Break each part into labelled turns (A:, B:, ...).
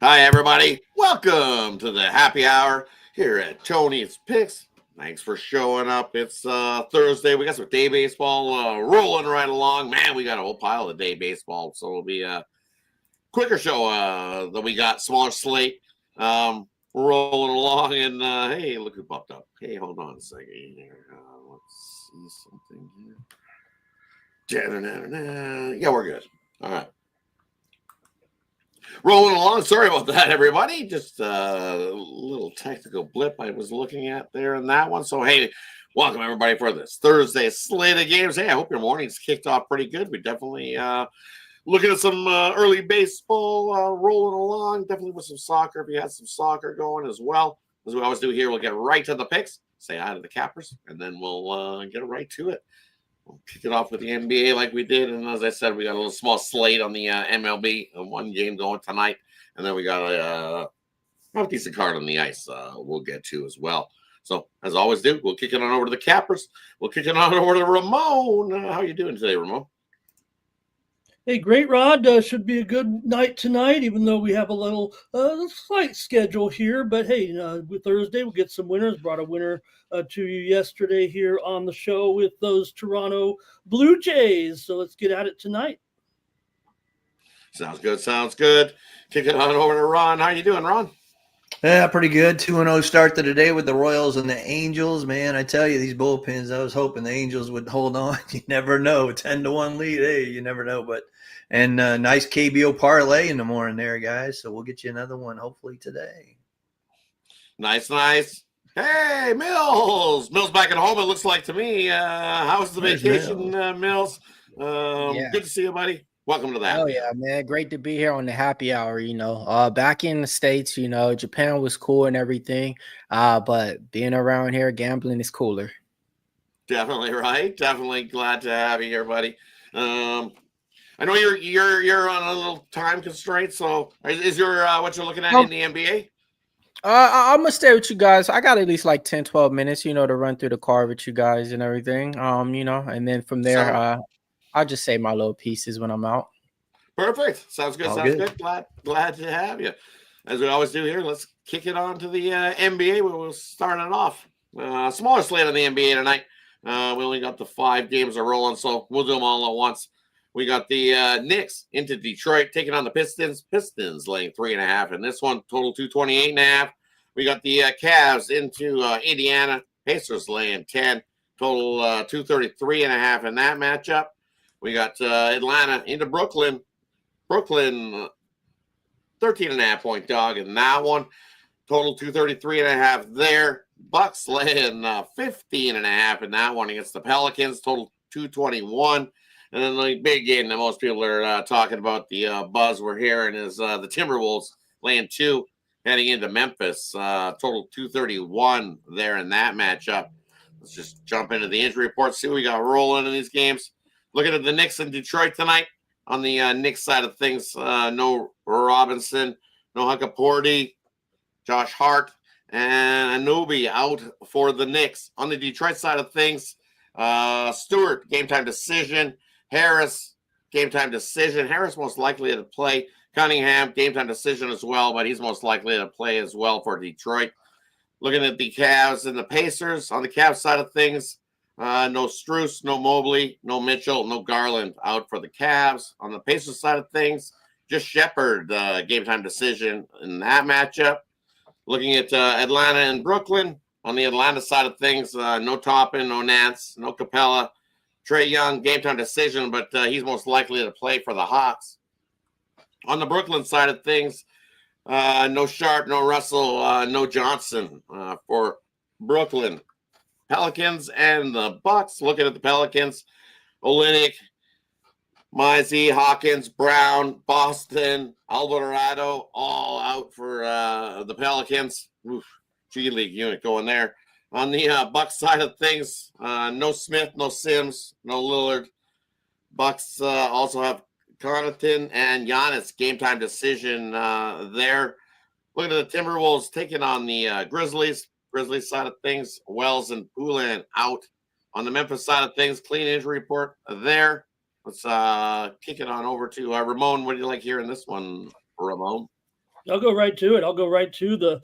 A: Hi, everybody. Welcome to the happy hour here at Tony's Picks. Thanks for showing up. It's Thursday. We got some day baseball rolling right along. Man, we got a whole pile of day baseball, so it'll be a quicker show than we got. Smaller slate. We're rolling along, and hey, look who popped up. Hey, hold on a second here. Let's see something here. Yeah, we're good. All right. Rolling along. Sorry about that, everybody. Just a little technical blip I was looking at there in that one. So, hey, welcome everybody for this Thursday slate of games. Hey, I hope your morning's kicked off pretty good. We definitely looking at some early baseball rolling along. Definitely with some soccer. If you had some soccer going as well, as we always do here, we'll get right to the picks. Say hi to the cappers, and then we'll get right to it. We'll kick it off with the NBA like we did. And as I said, we got a little small slate on the MLB, one game going tonight. And then we got a decent card on the ice we'll get to as well. So, as always do, we'll kick it on over to the cappers. We'll kick it on over to Ramon. How you doing today, Ramon?
B: Hey, great, Rod. Should be a good night tonight, even though we have a little slight schedule here. But hey, with Thursday, we'll get some winners. Brought a winner to you yesterday here on the show with those Toronto Blue Jays. So let's get at it tonight.
A: Sounds good. Sounds good. Kick it on over to Ron. How you doing, Ron?
C: Yeah, pretty good. 2-0 start to the day with the Royals and the Angels. Man, I tell you, these bullpens, I was hoping the Angels would hold on. You never know. 10-1 lead. Hey, you never know. And nice KBO parlay in the morning there, guys. So we'll get you another one hopefully today.
A: Nice, nice. Hey, Mills. Mills back at home, it looks like to me. How's the vacation, Mills?
D: Yeah.
A: Good to see you, buddy. Welcome to that.
D: Oh yeah, man. Great to be here on the happy hour, Back in the States, Japan was cool and everything. But being around here, gambling is cooler.
A: Definitely right. Definitely glad to have you here, buddy. I know you're on a little time constraint, so is your what you're looking at in the NBA?
D: I'm gonna stay with you guys. I got at least like 10, 12 minutes, to run through the car with you guys and everything. And then from there, I'll just say my little pieces when I'm out.
A: Perfect. Sounds good.
C: All
A: Sounds
C: good.
A: good. Glad to have you. As we always do here, let's kick it on to the NBA where we'll start it off. Smaller slate on the NBA tonight. We only got the 5 games are rolling, so we'll do them all at once. We got the Knicks into Detroit taking on the Pistons. Pistons laying 3.5 in this one. Total 228.5. We got the Cavs into Indiana. Pacers laying 10. Total 233.5 in that matchup. We got Atlanta into Brooklyn. Brooklyn 13.5 point dog in that one. Total 233.5 there. Bucks laying 15.5 in that one against the Pelicans. Total 221. And then the big game that most people are talking about, the buzz we're hearing is the Timberwolves laying 2 heading into Memphis. Total 231 there in that matchup. Let's just jump into the injury report, see what we got rolling in these games. Looking at the Knicks in Detroit tonight. On the Knicks side of things, no Robinson, no Huckaporty, Josh Hart, and Anunoby out for the Knicks. On the Detroit side of things, Stewart, game time decision. Harris, game time decision. Harris most likely to play. Cunningham, game time decision as well, but he's most likely to play as well for Detroit. Looking at the Cavs and the Pacers. On the Cavs side of things, no Strus, no Mobley, no Mitchell, no Garland out for the Cavs. On the Pacers side of things, just Shepard, game time decision in that matchup. Looking at Atlanta and Brooklyn. On the Atlanta side of things, no Toppin, no Nance, no Capella. Trae Young, game time decision, but he's most likely to play for the Hawks. On the Brooklyn side of things, no Sharp, no Russell, no Johnson for Brooklyn. Pelicans and the Bucks. Looking at the Pelicans, Olynyk, Mizey, Hawkins, Brown, Boston, Alvarado, all out for the Pelicans. Oof, G League unit going there. On the Bucks side of things, no Smith, no Sims, no Lillard. Bucks also have Connaughton and Giannis, game time decision there. Looking at the Timberwolves taking on the Grizzlies. Grizzlies side of things, Wells and Poulin out. On the Memphis side of things, clean injury report there. Let's kick it on over to Ramon. What do you like hearing this one, Ramon?
B: I'll go right to it. I'll go right to the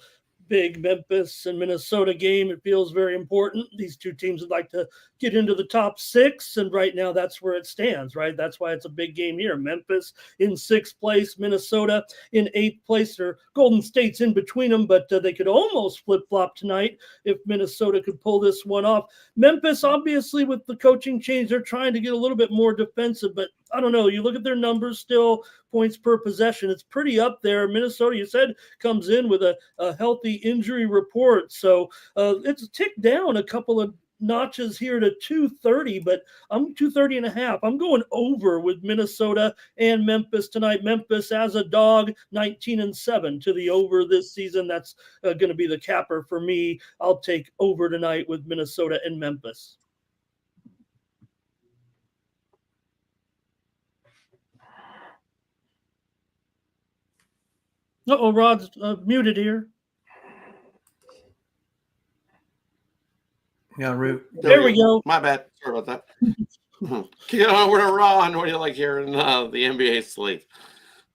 B: big Memphis and Minnesota game. It feels very important. These two teams would like to get into the top 6, and right now that's where it stands, right? That's why it's a big game here. Memphis in 6th place, Minnesota in 8th place, or Golden State's in between them, but they could almost flip-flop tonight if Minnesota could pull this one off. Memphis, obviously, with the coaching change, they're trying to get a little bit more defensive, but I don't know. You look at their numbers still, points per possession, it's pretty up there. Minnesota, you said, comes in with a healthy injury report. So it's ticked down a couple of notches here to 230, but I'm 230 and a half. I'm going over with Minnesota and Memphis tonight. Memphis as a dog, 19-7 to the over this season. That's going to be the capper for me. I'll take over tonight with Minnesota and Memphis. Rod's muted here.
C: Yeah, Root.
B: There we go.
A: My bad. Sorry about that. Kick it over to Ron. What do you like here in the NBA slate?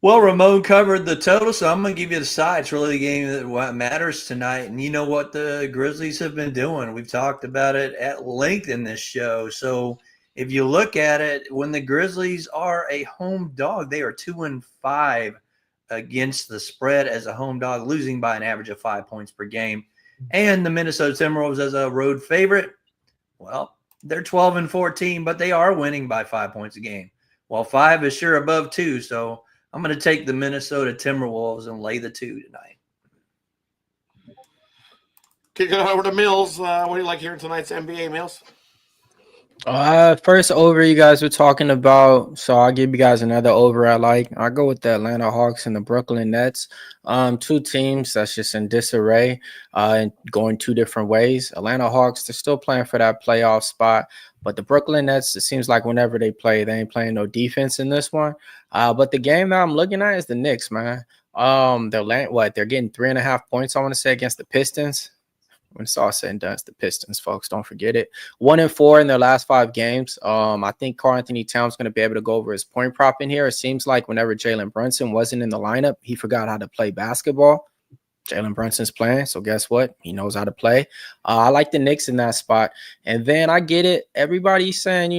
C: Well, Ramon covered the total, so I'm going to give you the side. It's really the game that matters tonight. And you know what the Grizzlies have been doing. We've talked about it at length in this show. So if you look at it, when the Grizzlies are a home dog, they are 2-5 against the spread as a home dog, losing by an average of 5 points per game. And the Minnesota Timberwolves as a road favorite, well, they're 12-14, but they are winning by 5 points a game. Well, 5 is sure above 2, so I'm going to take the Minnesota Timberwolves and lay the 2 tonight.
A: Kick it over to Mills. What do you like here in tonight's NBA, Mills?
D: First over you guys were talking about, so I'll give you guys another over I like. I'll go with the Atlanta Hawks and the Brooklyn Nets. Two teams that's just in disarray, and going two different ways. Atlanta Hawks, they're still playing for that playoff spot, but the Brooklyn Nets, it seems like whenever they play, they ain't playing no defense in this one. But the game that I'm looking at is the Knicks, man. They're getting 3.5 points, I want to say, against the Pistons. When it's all said and done, it's the Pistons, folks. Don't forget it. 1-4 in their last 5 games. I think Karl-Anthony Towns going to be able to go over his point prop in here. It seems like whenever Jalen Brunson wasn't in the lineup, he forgot how to play basketball. Jalen Brunson's playing, so guess what? He knows how to play. I like the Knicks in that spot. And then I get it. Everybody's saying,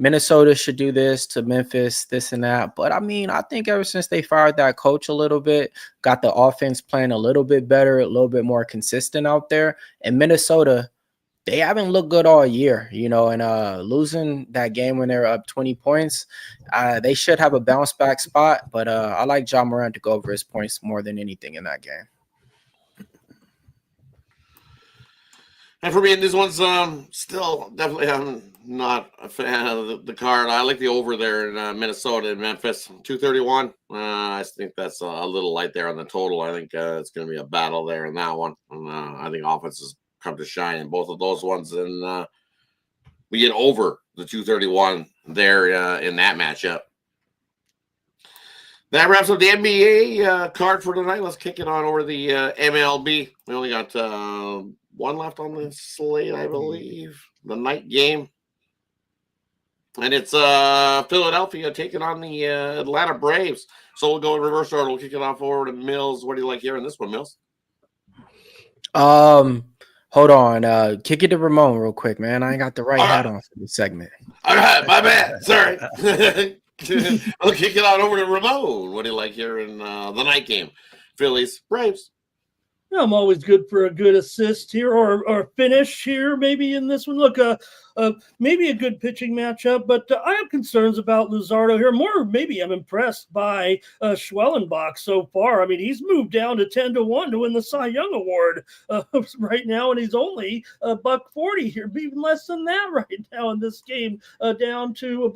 D: Minnesota should do this to Memphis, this and that. But, I think ever since they fired that coach a little bit, got the offense playing a little bit better, a little bit more consistent out there. And Minnesota, they haven't looked good all year, and losing that game when they're up 20 points, they should have a bounce back spot. But I like Ja Morant to go over his points more than anything in that game.
A: And for me, in these ones, still definitely I'm not a fan of the card. I like the over there in Minnesota and Memphis, 231. I think that's a little light there on the total. I think it's going to be a battle there in that one. And, I think offenses come to shine in both of those ones. And we get over the 231 there in that matchup. That wraps up the NBA card for tonight. Let's kick it on over the MLB. We only got one left on the slate, I believe. The night game. And it's Philadelphia taking on the Atlanta Braves. So we'll go in reverse order. We'll kick it off over to Mills. What do you like here in this one, Mills?
D: Hold on. Kick it to Ramon real quick, man. I ain't got the right hat on for this segment.
A: All right, my bad. Sorry. We'll kick it on over to Ramon. What do you like here in the night game? Phillies, Braves.
B: I'm always good for a good assist here or finish here, maybe in this one. Look, maybe a good pitching matchup, but I have concerns about Luzardo here. More, maybe I'm impressed by Schwellenbach so far. He's moved down to 10-1 to win the Cy Young Award right now, and he's only $140 here, even less than that right now in this game, down to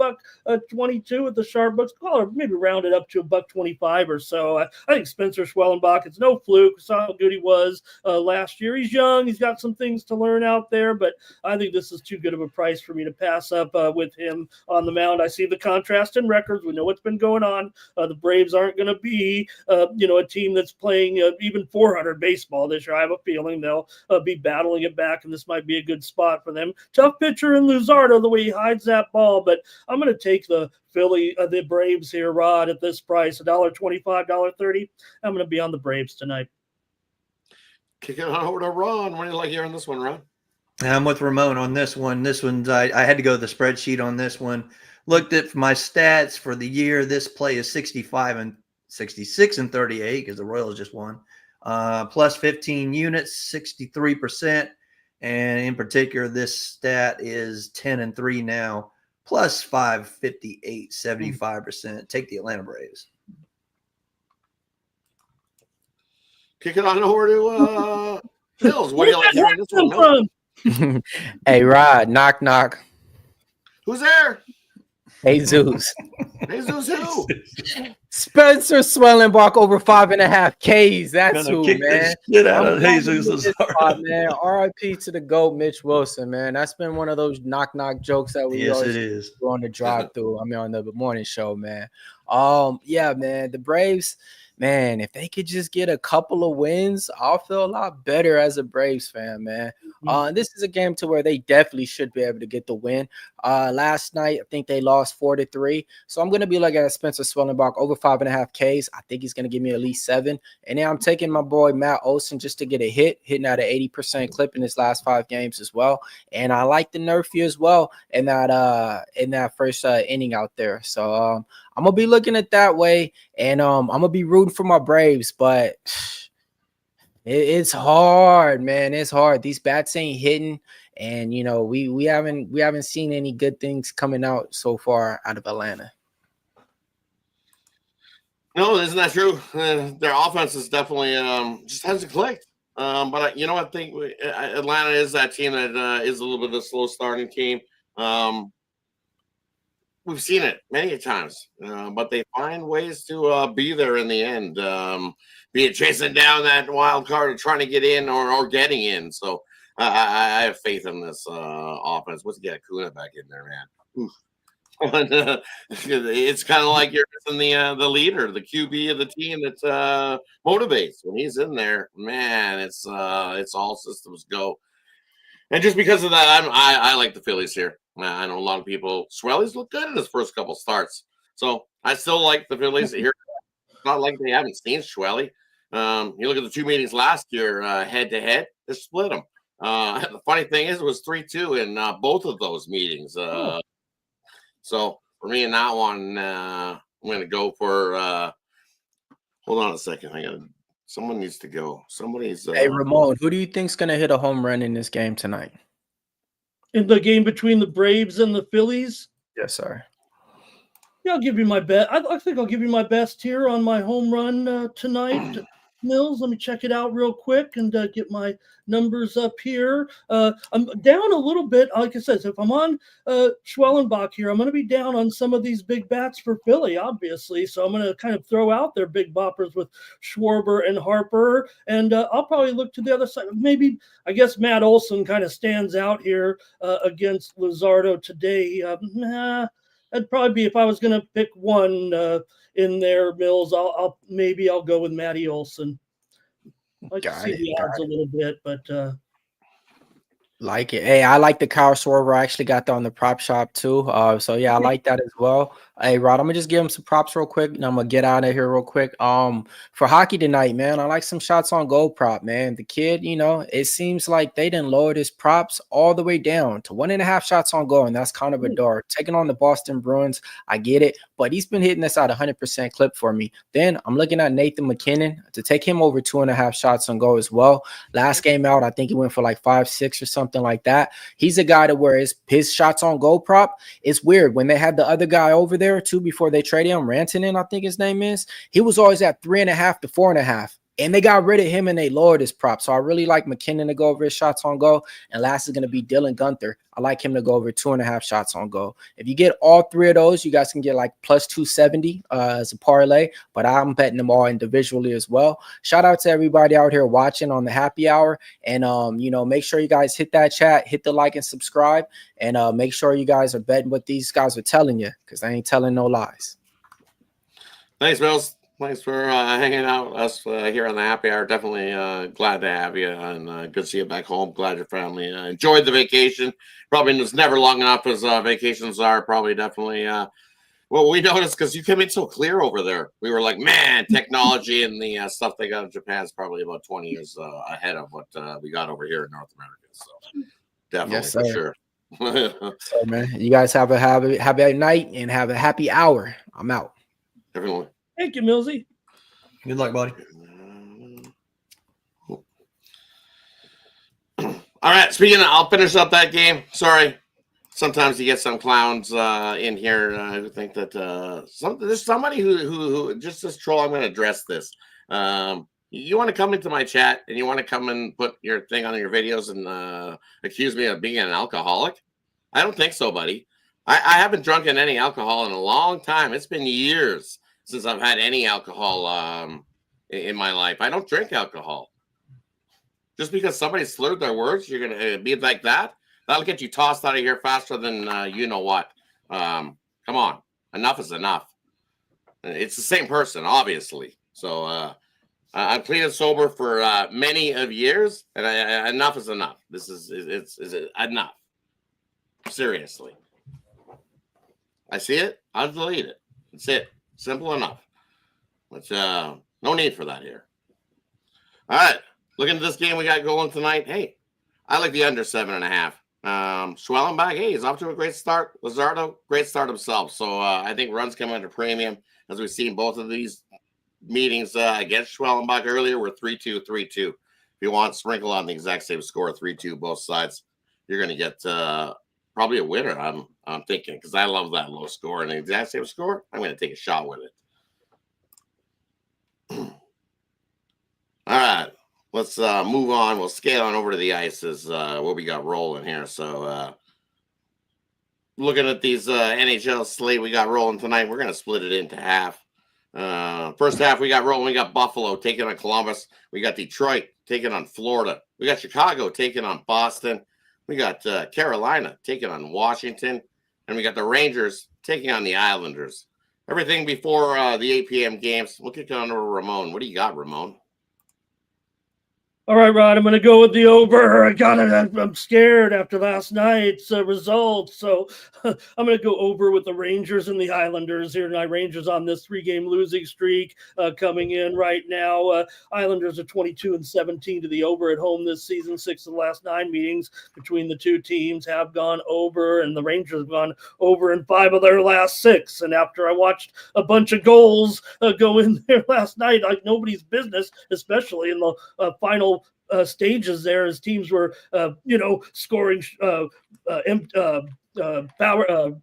B: $122 at the sharp books. Or maybe round it up to $125 or so. I think Spencer Schwellenbach, it's no fluke. Saw how good he was last year. He's young. He's got some things to learn out there, but I think this is too good of a price for me to pass up with him on the mound. I see the contrast in records. We know what's been going on. The Braves aren't going to be, a team that's playing even 400 baseball this year. I have a feeling they'll be battling it back, and this might be a good spot for them. Tough pitcher in Luzardo, the way he hides that ball, but I'm going to take the the Braves here, Rod, at this price, $1.25, $1.30. I'm going to be on the Braves tonight.
A: Kicking on over to Ron. What do you like hearing this one, Ron?
C: I'm with Ramon on this one. This one's I had to go to the spreadsheet on this one. Looked at my stats for the year. This play is 65 and 66 and 38 because the Royals just won. Plus 15 units, 63%. And in particular, this stat is 10 and 3 now, plus 558, 75%. Take the Atlanta Braves.
A: Kicking on over to Hills. What do you like hearing this one?
B: From?
D: Hey, Rod, knock, knock.
A: Who's there?
D: Jesus.
A: Jesus who?
D: Spencer Swellenbach over 5.5 Ks. That's who,
C: Kick
D: man.
C: the shit out
D: I'm
C: of
D: glad
C: Jesus
D: we did this spot, man. RIP to the GOAT, Mitch Wilson, man. That's been one of those knock jokes that we always do on the drive through. I mean, on the morning show, man. Yeah, man. The Braves, man, if they could just get a couple of wins, I'll feel a lot better as a Braves fan, man. This is a game to where they definitely should be able to get the win. Last night, I think they lost 4-3. So I'm going to be looking at Spencer Swellenbach over 5.5 Ks. I think he's going to give me at least 7. And then I'm taking my boy Matt Olson just to get a hitting at an 80% clip in his last 5 games as well. And I like the Nerfy as well in that first inning out there. So I'm going to be looking at that way. And I'm going to be rooting for my Braves, but it's hard, man. It's hard. These bats ain't hitting, and we haven't seen any good things coming out so far out of Atlanta.
A: No, isn't that true? Their offense is definitely just hasn't clicked. But I think Atlanta is that team that is a little bit of a slow starting team. We've seen it many times, but they find ways to be there in the end, be it chasing down that wild card or trying to get in or getting in. So I have faith in this offense. Let's get Acuna back in there, man. It's kind of like you're missing the leader, the QB of the team that motivates. When he's in there, man, it's all systems go. And just because of that, I like the Phillies here. I know a lot of people. Swelly's looked good in his first couple starts, so I still like the Phillies here. It's not like they haven't seen Swelly. You look at the 2 meetings last year, head to head, they split them. The funny thing is, it was 3-2 in both of those meetings. So for me in that one, I'm going to go for. Hold on a second. Someone needs to go. Somebody's.
D: Hey, Ramon, who do you think's going to hit a home run in this game tonight?
B: In the game between the Braves and the Phillies?
D: Yes, sir.
B: Yeah, I'll give you my best. I think I'll give you my best here on my home run tonight. Mills, let me check it out real quick and get my numbers up here. I'm down a little bit. Like I said, if I'm on Schwellenbach here, I'm going to be down on some of these big bats for Philly, obviously. So I'm going to kind of throw out their big boppers with Schwarber and Harper. And I'll probably look to the other side. Maybe, I guess, Matt Olson kind of stands out here against Luzardo today. That'd probably be, if I was going to pick one in there, Mills, I'll go with Matty Olson. I like to see the odds a little bit, but
D: like it. Hey, I like the Kyle Schwarber. I actually got that on the prop shop too. So yeah, I like that as well. Hey, Rod, I'm gonna just give him some props real quick, and I'm gonna get out of here real quick. For hockey tonight, man, I like some shots on goal prop, man. The kid, it seems like they didn't lower his props all the way down to 1.5 shots on goal, and that's kind of a door. Taking on the Boston Bruins, I get it, but he's been hitting this at 100% clip for me. Then I'm looking at Nathan McKinnon to take him over 2.5 shots on goal as well. Last game out, I think he went for like 5-6 or something like that. He's a guy to where his shots on goal prop. It's weird when they had the other guy over there too before they traded him, Rantanen, I think his name is. He was always at 3.5 to 4.5. And they got rid of him and they lowered his prop. So I really like McKinnon to go over his shots on goal. And last is going to be Dylan Gunther. I like him to go over 2.5 shots on goal. If you get all three of those, you guys can get like plus 270 as a parlay. But I'm betting them all individually as well. Shout out to everybody out here watching on the happy hour. And, make sure you guys hit that chat, hit the like and subscribe. And make sure you guys are betting what these guys are telling you, because they ain't telling no lies.
A: Thanks, Mills. Thanks for hanging out with us here on the happy hour. Definitely glad to have you, and good to see you back home. Glad your family enjoyed the vacation. Probably it's never long enough as vacations are. Probably definitely. Well, we noticed because you came in so clear over there. We were like, man, technology and the stuff they got in Japan is probably about 20 years ahead of what we got over here in North America. So definitely,
D: Yes,
A: for
D: sir.
A: sure.
D: So, man, you guys have a night and have a happy hour. I'm out.
A: Definitely.
B: Thank you, Millsy.
C: Good luck, buddy.
A: All right. Speaking of, I'll finish up that game. Sorry. Sometimes you get some clowns in here who think that there's somebody who just this troll. I'm going to address this. You want to come into my chat and you want to come and put your thing on your videos and accuse me of being an alcoholic? I don't think so, buddy. I haven't drunken any alcohol in a long time. It's been years since I've had any alcohol in my life. I don't drink alcohol. Just because somebody slurred their words, you're going to be like that? That'll get you tossed out of here faster than you know what. Come on. Enough is enough. It's the same person, obviously. So I'm clean and sober for many of years, and enough is enough. This is enough. Seriously. I see it. I'll delete it. That's it. Simple enough. But no need for that here. All right. Looking at this game we got going tonight. Hey, I like the under 7.5. Schwellenbach, hey, he's off to a great start. Lazardo, great start himself. So I think runs come under premium. As we've seen both of these meetings against Schwellenbach earlier were 3-2, 3-2. If you want sprinkle on the exact same score, 3-2 both sides, you're going to get probably a winner. I'm thinking, because I love that low score and the exact same score. I'm going to take a shot with it. All right, let's move on. We'll scale on over to the ice as what we got rolling here. So looking at these NHL slate we got rolling tonight, we're going to split it into half. First half we got rolling. We got Buffalo taking on Columbus. We got Detroit taking on Florida. We got Chicago taking on Boston. We got Carolina taking on Washington. And we got the Rangers taking on the Islanders. Everything before the 8 p.m. games. We'll kick it on over to Ramon. What do you got, Ramon?
B: All right, Rod, I'm going to go with the over. I got it. I'm scared after last night's results. So I'm going to go over with the Rangers and the Islanders here tonight. Rangers on this 3-game losing streak coming in right now. Islanders are 22-17 to the over at home this season. 6 of the last 9 meetings between the two teams have gone over, and the Rangers have gone over in 5 of their last 6. And after I watched a bunch of goals go in there last night, like nobody's business, especially in the final stages there as teams were, scoring power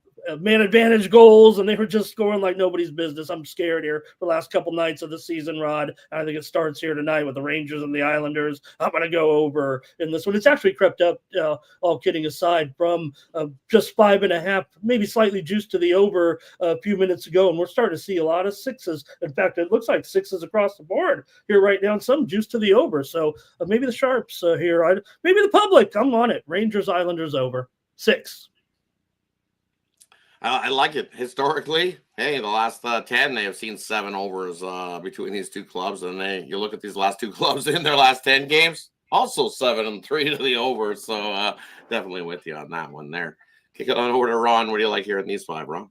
B: man advantage goals, and they were just scoring like nobody's business. I'm scared here for the last couple nights of the season, Rod. I think it starts here tonight with the Rangers and the Islanders. I'm going to go over in this one. It's actually crept up, all kidding aside, from just 5.5, maybe slightly juiced to the over a few minutes ago, and we're starting to see a lot of 6s. In fact, it looks like 6s across the board here right now, and some juice to the over. So maybe the Sharps here, maybe the public, I'm on it. Rangers, Islanders over 6.
A: I like it. Historically, hey, the last 10, they have seen 7 overs between these two clubs. And you look at these last 2 clubs in their last 10 games, also 7-3 to the over. So definitely with you on that one there. Kick it on over to Ron. What do you like here in these 5, Ron?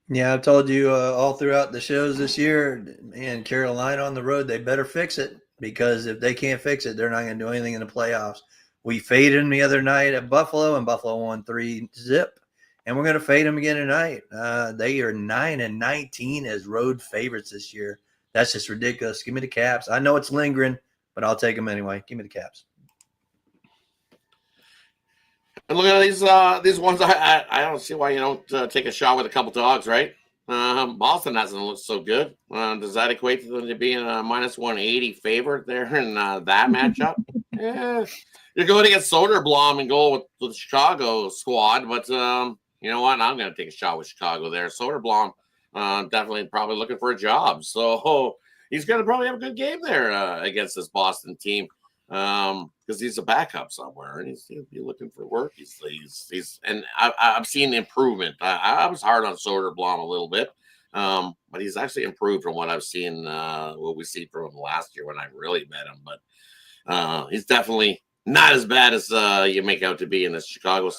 C: Yeah, I've told you all throughout the shows this year, man, Carolina on the road, they better fix it, because if they can't fix it, they're not going to do anything in the playoffs. We faded them the other night at Buffalo, and Buffalo won 3-0. And we're going to fade them again tonight. They are 9-19 as road favorites this year. That's just ridiculous. Give me the Caps. I know it's lingering, but I'll take them anyway. Give me the Caps.
A: And look at these ones. I don't see why you don't take a shot with a couple dogs, right? Boston hasn't looked so good. Does that equate to them to being a minus 180 favorite there in that matchup? Yeah, you're going against Soderblom and go with the Chicago squad, but you know what? I'm going to take a shot with Chicago there. Soderblom definitely probably looking for a job, so he's going to probably have a good game there against this Boston team because he's a backup somewhere and he'll be looking for work. He's and I've seen improvement. I was hard on Soderblom a little bit, but he's actually improved from what I've seen. What we see from him last year when I really met him, but he's definitely not as bad as you make out to be in this Chicago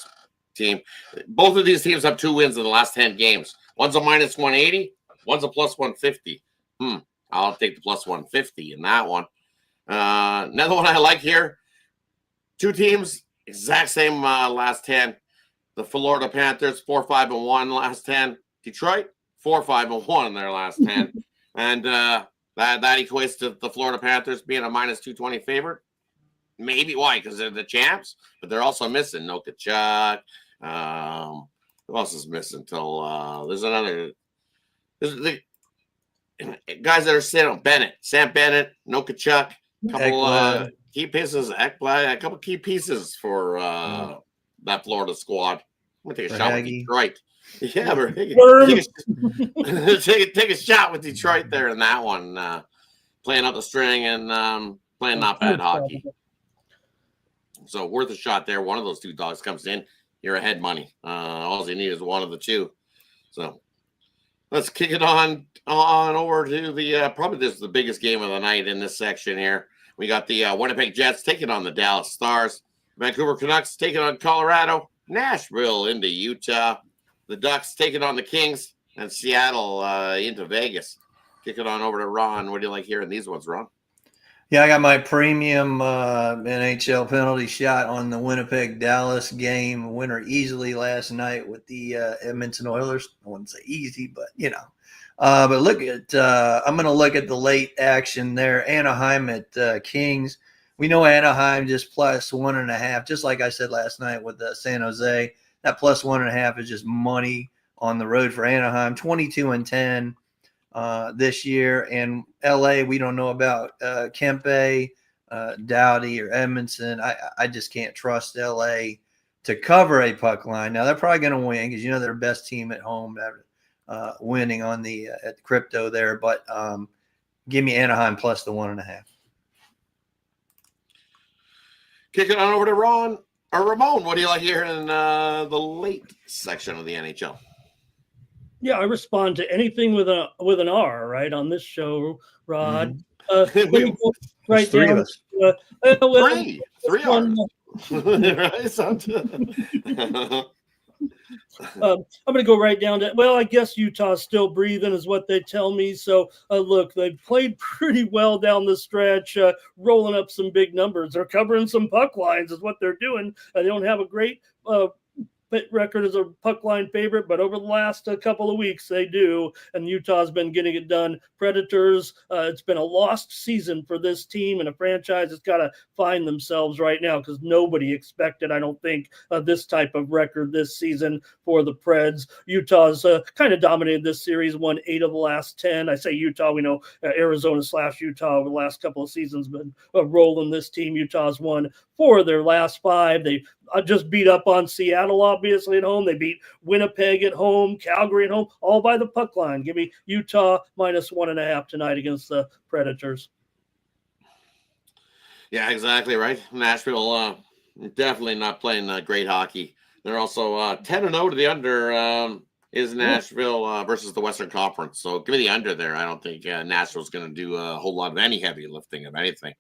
A: team. Both of these teams have 2 wins in the last 10 games. One's a minus 180, one's a plus 150. I'll take the plus 150 in that one. Another one I like here. 2 teams, exact same last 10. The Florida Panthers, 4-5-1 last 10. Detroit, 4-5-1 in their last 10. And that equates to the Florida Panthers being a minus 220 favorite. Maybe why? Because they're the champs, but they're also missing Nokachuk. Who else is missing? Till there's another. There's the guys that are sitting on Bennett, Sam Bennett, Nokachuk, a couple key pieces, Ekblad, a couple key pieces for that Florida squad. I'm gonna take a shot with Detroit. Yeah, take a shot with Detroit there in that one. Playing up the string and playing not bad hockey. So worth a shot there. One of those 2 dogs comes in, you're ahead money. All you need is one of the 2. So let's kick it on over to the probably this is the biggest game of the night in this section here. We got the Winnipeg Jets taking on the Dallas Stars, Vancouver Canucks taking on Colorado, Nashville into Utah, the Ducks taking on the Kings, and Seattle into Vegas. Kick it on over to Ron. What do you like hearing these ones, Ron?
C: Yeah, I got my premium NHL penalty shot on the Winnipeg-Dallas game. Winner easily last night with the Edmonton Oilers. I wouldn't say easy, but, you know. But look at I'm going to look at the late action there. Anaheim at Kings. We know Anaheim just plus 1.5, just like I said last night with San Jose. That plus 1.5 is just money on the road for Anaheim. 22-10. This year, and LA, we don't know about Kempe, Doughty, or Edmondson. I just can't trust LA to cover a puck line. Now they're probably going to win because you know they're best team at home, winning on the at crypto there. But give me Anaheim plus the 1.5.
A: Kick it on over to Ron or Ramon. What do you like here in the late section of the NHL?
B: Yeah, I respond to anything with an R, right, on this show, Rod.
C: Mm-hmm.
B: Let me go right
C: Three
B: down.
C: of us.
A: Three R's.
B: I'm going to go right down to, well, I guess Utah's still breathing is what they tell me. So, look, they've played pretty well down the stretch, rolling up some big numbers. They're covering some puck lines is what they're doing. They don't have a great record as a puck line favorite, but over the last couple of weeks they do, and Utah's been getting it done. Predators, it's been a lost season for this team, and a franchise has got to find themselves right now because nobody expected, I don't think, this type of record this season for the Preds. Utah's kind of dominated this series, won 8 of the last 10. I say Utah, we know Arizona/Utah over the last couple of seasons been rolling this team. Utah's won 4 of their last 5. They just beat up on Seattle, obviously, at home. They beat Winnipeg at home, Calgary at home, all by the puck line. Give me Utah minus 1.5 tonight against the Predators.
A: Yeah, exactly right. Nashville definitely not playing great hockey. They're also 10-0 to the under is Nashville versus the Western Conference. So give me the under there. I don't think Nashville's going to do a whole lot of any heavy lifting of anything.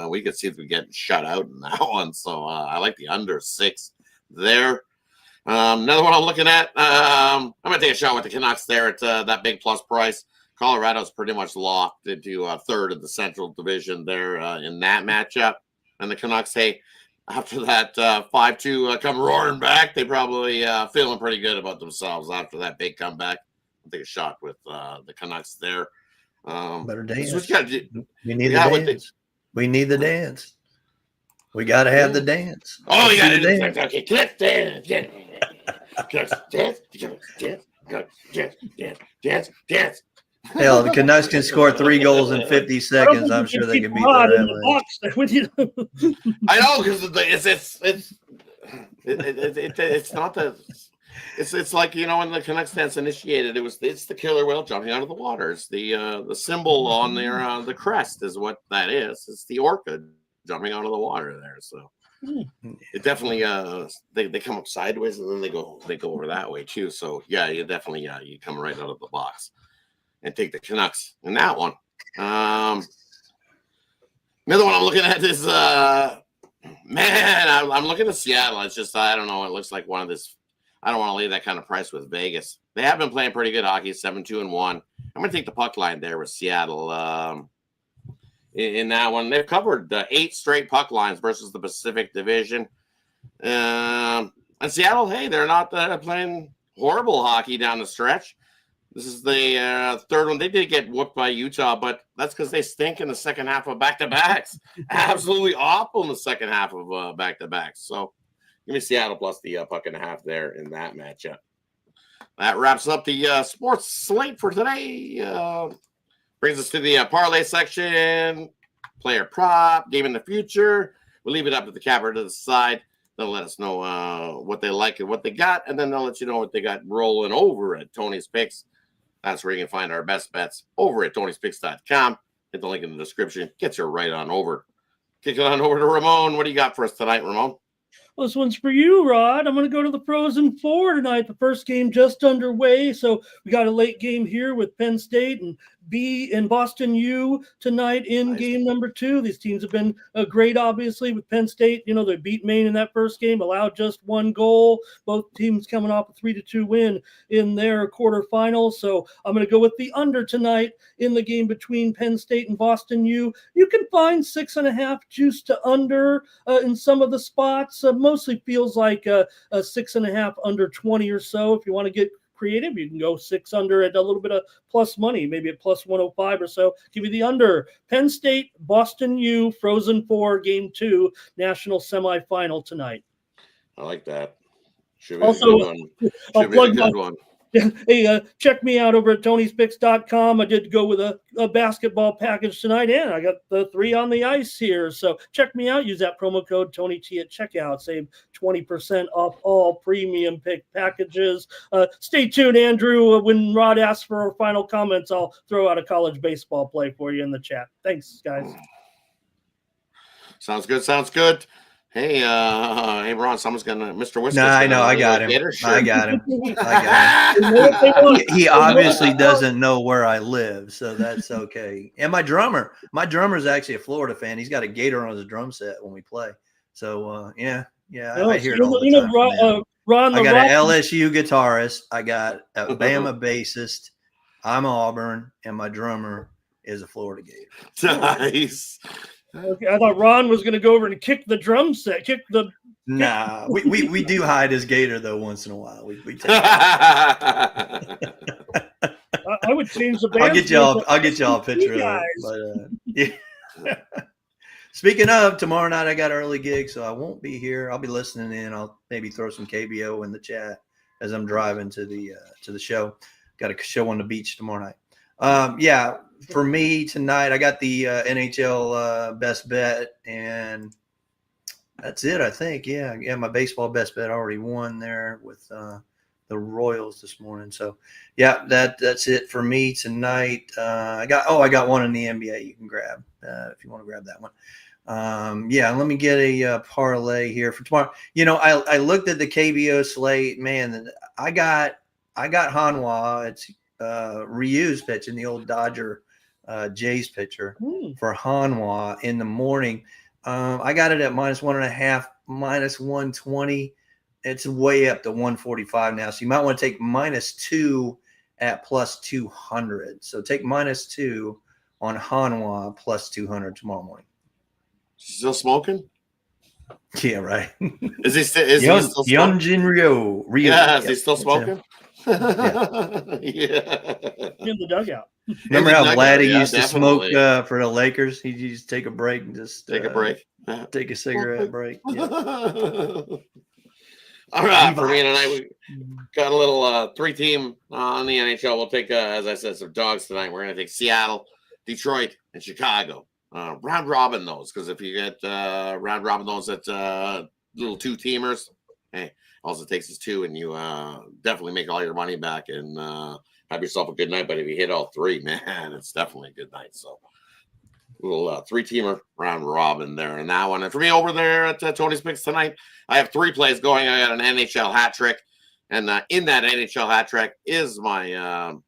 A: We could see if we get shut out in that one. So I like the under 6 there. Another one I'm looking at, I'm going to take a shot with the Canucks there at that big plus price. Colorado's pretty much locked into a third of the Central Division there in that matchup. And the Canucks, hey, after that 5-2 come roaring back, they probably feeling pretty good about themselves after that big comeback. I'll take a shot with the Canucks there.
C: Better dance.
A: We
C: need the dance. We need the dance. We got to have the dance.
A: Oh, you got to do the dance. Okay, Canucks dance. Dance.
C: Hell, the Canucks can score 3 goals in 50 seconds. I'm sure they can beat
B: Rod
C: their
B: in the
C: Avalanche.
B: box with you.
A: I know because it's not the it's like when the Canucks dance initiated, it's the killer whale jumping out of the water. It's the symbol on their the crest is what that is. It's the orca jumping out of the water there. So it definitely they come up sideways and then they go over that way too. So yeah, you definitely you come right out of the box and take the Canucks in that one. Another one I'm looking at is I'm looking at Seattle. It's just I don't know. It looks like one of this. I don't want to leave that kind of price with Vegas. They have been playing pretty good hockey, 7-2-1. I'm going to take the puck line there with Seattle. In that one, they've covered 8 straight puck lines versus the Pacific Division. And Seattle, hey, they're not playing horrible hockey down the stretch. This is the third one. They did get whooped by Utah, but that's because they stink in the second half of back-to-backs. Absolutely awful in the second half of back-to-backs. So give me Seattle plus the puck and a half there in that matchup. That wraps up the sports slate for today. Brings us to the parlay section, player prop, game in the future. We'll leave it up to the capper to the side. They'll let us know what they like and what they got, and then they'll let you know what they got rolling over at Tony's Picks. That's where you can find our best bets over at Tony'sPicks.com. Hit the link in the description. Get you right on over. Kick it on over to Ramon. What do you got for us tonight, Ramon?
B: Well, this one's for you, Rod. I'm going to go to the Frozen Four tonight. The first game just underway, so we got a late game here with Penn State and Boston U tonight in game number 2. These teams have been great, obviously, with Penn State. They beat Maine in that first game, allowed just 1 goal. Both teams coming off a 3-2 win in their quarterfinals. So I'm going to go with the under tonight in the game between Penn State and Boston U. You can find 6.5 juice to under in some of the spots. Mostly feels like a 6.5 under 20 or so. If you want to get creative, you can go 6 under at a little bit of plus money, maybe at plus 105 or so. Give you the under. Penn State, Boston U, Frozen 4, game 2, national semifinal tonight.
A: I like that. Should be
B: Also,
A: a good one. Should be a good one.
B: Hey, check me out over at Tony'sPicks.com. I did go with a basketball package tonight, and I got the 3 on the ice here. So check me out. Use that promo code TonyT at checkout. Save 20% off all premium pick packages. Stay tuned, Andrew. When Rod asks for our final comments, I'll throw out a college baseball play for you in the chat. Thanks, guys.
A: Sounds good. Sounds good. Hey, Ron, someone's gonna Mr. Whiskers.
C: No, I know. I got him. I got him. He obviously doesn't know where I live, so that's okay. And my drummer's actually a Florida fan. He's got a gator on his drum set when we play. So yeah, I hear it all the time.
B: Ron,
C: I got an LSU guitarist. I got a Bama bassist. I'm Auburn, and my drummer is a Florida Gator.
A: Nice.
B: Okay, I thought Ron was going to go over and kick the drum set,
C: Nah, we do hide his gator though once in a while. We take
B: I would change the band.
C: I'll get y'all a picture of it. But yeah. Speaking of, tomorrow night I got an early gig, so I won't be here. I'll be listening in. I'll maybe throw some KBO in the chat as I'm driving to the show. Got a show on the beach tomorrow night. Yeah, for me tonight, I got the NHL best bet, and that's it, I think. Yeah, my baseball best bet already won there with the Royals this morning. So, yeah, that's it for me tonight. I got one in the NBA you can grab if you want to grab that one. Yeah, let me get a parlay here for tomorrow. I looked at the KBO slate. Man, I got Hanwha. It's Ryu's pitching, the old Dodger Jays pitcher for Hanwha in the morning. I got it at -1.5, -120. It's way up to 145 now. So you might want to take -2 at +200. So take -2 on Hanwha +200 tomorrow morning.
A: Still smoking?
C: Yeah, right.
A: Is he still smoking?
C: Hyunjin Ryu.
A: Yeah, is he still smoking?
B: In the dugout.
C: Remember how Vladdy used to smoke for the Lakers? He used to take a break and just
A: take a break.
C: Take a cigarette break. Yeah.
A: All right, for me tonight, we got a little 3-team on the NHL. We'll take, as I said, some dogs tonight. We're going to take Seattle, Detroit, and Chicago. Round robin those, because if you get round robin those at little 2-teamers, hey, all it takes is 2, and you definitely make all your money back and have yourself a good night. But if you hit all 3, man, it's definitely a good night. So little 3-teamer round robin there in that one. And for me over there at Tony's Picks tonight, I have 3 plays going. I got an NHL hat trick, and in that NHL hat trick is my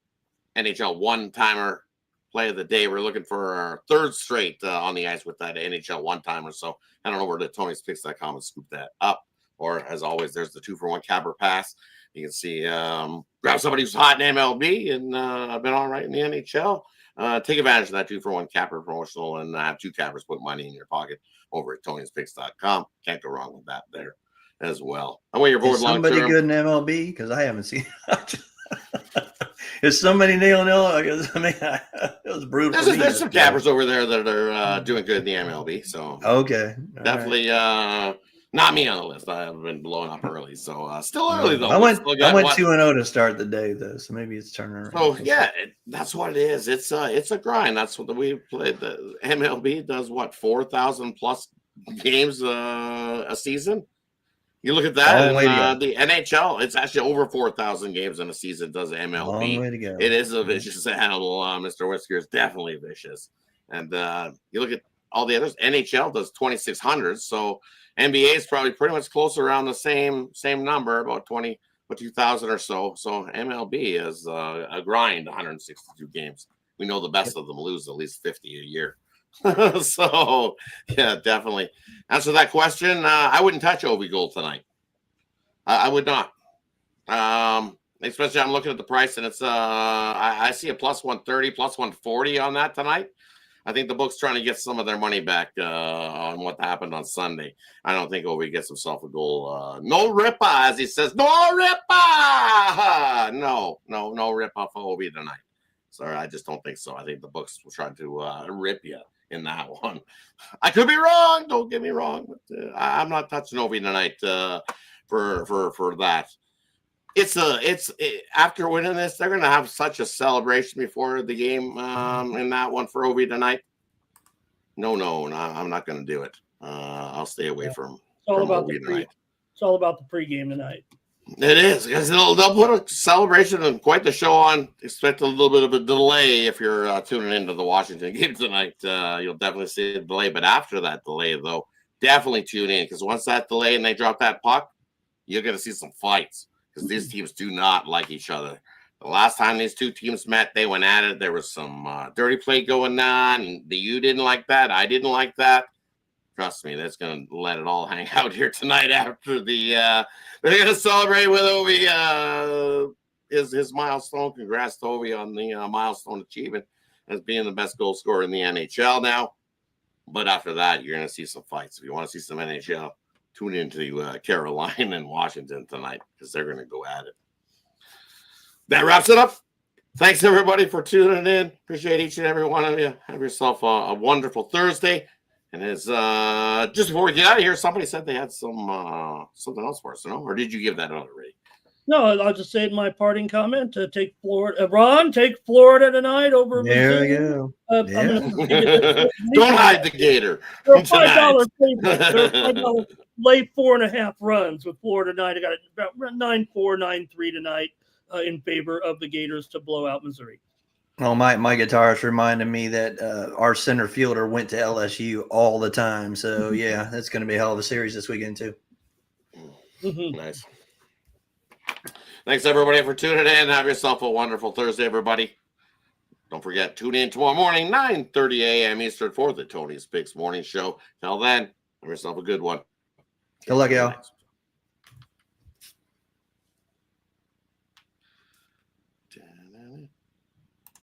A: NHL one-timer play of the day. We're looking for our 3rd straight on the ice with that NHL one-timer. So I don't know where to Tony'sPicks.com and scoop that up. Or as always, there's the 2-for-1 capper pass. You can see grab somebody who's hot in MLB and I've been all right in the NHL. Take advantage of that 2-for-1 capper promotional and have 2 cappers put money in your pocket over at Tony'sPicks.com. Can't go wrong with that there as well. I want your board long term.
C: Somebody good in MLB? Because I haven't seen Is somebody nailing it? I mean, it was brutal.
A: There's some cappers over there that are doing good in the MLB. So
C: okay,
A: definitely not me on the list. I haven't been blowing up early, so still early though.
C: I went 2-0 to start the day though, so maybe it's turning around.
A: So yeah, that's what it is. It's a grind. That's what we played. The MLB does what 4,000 plus games a season. You look at that, and the NHL, it's actually over 4,000 games in a season. Does MLB?
C: Long way to go.
A: It is a vicious animal. Mr. Whisker is definitely vicious, and you look at all the others. NHL does 2,600, so NBA is probably pretty much close around the same number, about 2,000 or so. So MLB is a grind, 162 games. We know the best of them lose at least 50 a year. So yeah, definitely answer that question. I wouldn't touch Ovi Gold tonight. I would not. Especially I'm looking at the price, and it's I see a plus 130, plus 140 on that tonight. I think the book's trying to get some of their money back on what happened on Sunday. I don't think Ovi gets himself a goal. No ripper, as he says. No ripper. No ripper for Ovi tonight. Sorry, I just don't think so. I think the books will try to rip you in that one. I could be wrong. Don't get me wrong. But, I'm not touching Ovi tonight for that. It's after winning this, they're going to have such a celebration before the game in that one for Ovi tonight. No, I'm not going to do it. I'll stay away from Ovi tonight.
B: It's all about the pregame tonight.
A: It is, because they'll put a celebration and quite the show on. Expect a little bit of a delay if you're tuning into the Washington game tonight. You'll definitely see a delay, but after that delay, though, definitely tune in, because once that delay and they drop that puck, you're going to see some fights, because these teams do not like each other. The last time these 2 teams met, they went at it. There was some dirty play going on. You didn't like that. I didn't like that. Trust me, that's going to let it all hang out here tonight after the they're going to celebrate with Ovi his milestone. Congrats to Ovi on the milestone achievement as being the best goal scorer in the NHL now. But after that, you're going to see some fights. If you want to see some NHL, tune into Carolina and Washington tonight, because they're going to go at it. That wraps it up. Thanks, everybody, for tuning in. Appreciate each and every one of you. Have yourself a wonderful Thursday. And as just before we get out of here, somebody said they had something else for us, no? Or did you give that out already?
B: No, I'll just say in my parting comment to take Florida. Ron, take Florida tonight over.
C: There we go.
A: Don't hide the Gator.
B: They're $5 favorite. They're lay 4.5 runs with Florida tonight. I got it about 9-4, 9-3 tonight in favor of the Gators to blow out Missouri.
C: Well, my guitarist reminded me that our center fielder went to LSU all the time. So, yeah, that's going to be a hell of a series this weekend, too.
A: Nice. Thanks, everybody, for tuning in. Have yourself a wonderful Thursday, everybody. Don't forget, tune in tomorrow morning, 9:30 a.m. Eastern for the Tony's Picks Morning Show. Till then, have yourself a good one.
C: Good luck, y'all.